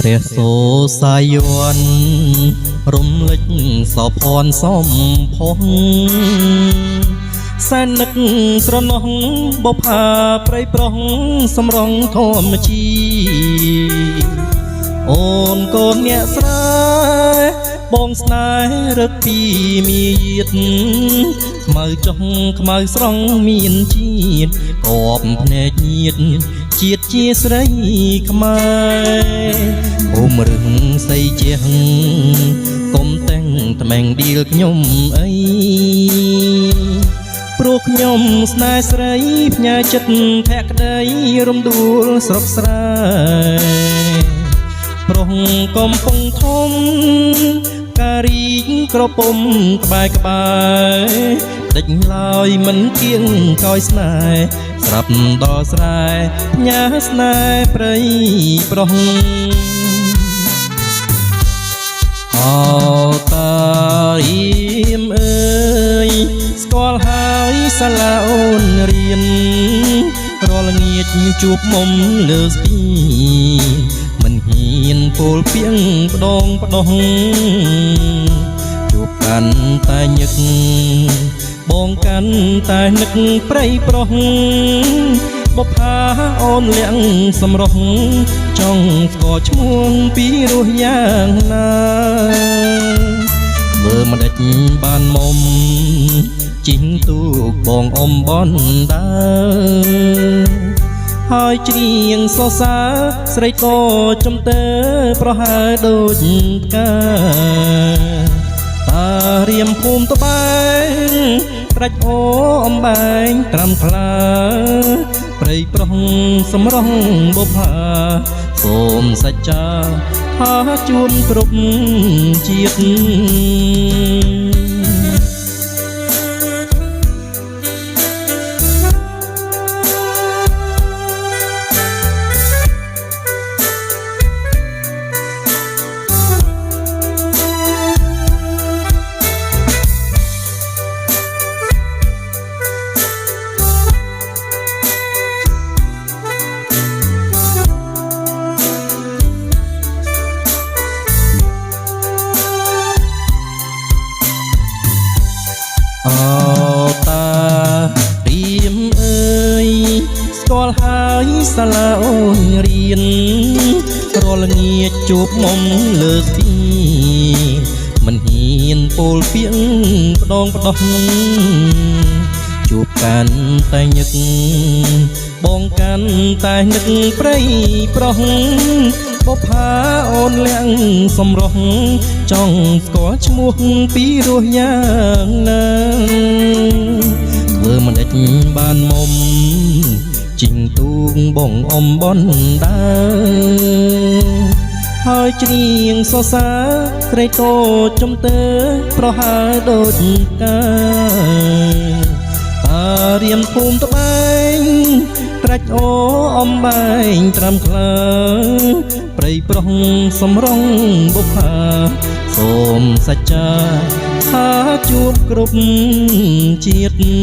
ព្រះសូសាយ័នរំលេចសោភ័ណ្ឌសំផុសសែននឹកស្រណោះបុផាព្រៃប្រុសសម្រងធម្មជាតិអូនកូនអ្នកស្រែបងស្នេហ៍រឹកពីមាយាទខ្មៅចុះខ្មៅស្រង់មានជាតិកបភ្នែកញាតជាតិជាស្រីខ្មែរអូមរឹងសីជាងកុំតែងត្មែងឌីលខ្ញុំអីព្រោះខ្ញុំស្នេហ៍ស្រីផ្ញើចិត្តភក្តីរំដួលស្រុកស្រែប្រុសកំពុងធំការីកក្រពុំក្បែរក្បែរដេចឡើយមិនគៀងកយស្នេហ៍ស្រាប់ដល់ស្រែផ្ញើស្នេហ៍ព្រៃប្រុសអោតារៀមអើយស្គាល់ហើយសាលាអូនរៀនរាល់ល្ងាចជួបមុំលើស្ពីមិនហ៊ានពោលពីងផ្ដងផ្ដោះជួបកាន់តែញឹកបងកាន់តែនឹកព្រៃប្រុសបុប្ផាអូនលៀងសម្រស់ចង់ស្គាល់ឈ្មោះពីរសយ៉ាងណាមើលមិនដេចបានមុំជីងទូកបងអមបនដើហើយច្រៀងសរសើរស្រីក៏ចំទើប្រហើដូចផ្កាតារៀមភូមិត្បែងត្រាច់អូអំបែងត្រាំខ្លាព្រៃប្រុសសម្រស់បុប្ផាសូមសច្ចាថាជួនគ្រប់ជាតិអោតារៀមអើយស្គាល់ហើយសាលាអូនរៀនរាល់ល្ងាចជួបមុំលើស្ពីមិនហ៊ានពោលពីងផ្ដងផ្ដោះជួបកាន់តែញឹកបងកាន់តែនឹកព្រៃប្រុសបុប្ផាអូនលៀងសម្រស់ចង់ស្គាល់ឈ្មោះពីរសយ៉ាងណាធ្វើមិនដេចបានមុំជីងទូកបងអមបនដើហើយច្រៀងសរសើរស្រីតូចចំទើប្រហើដូចផ្កាតារៀមភូមិត្បែងត្រាច់អូអំបែងត្រាំខ្លាព្រៃប្រុសសម្រងបុប្ផាសូមសច្ចាថាជួបគ្រប់ជាតិ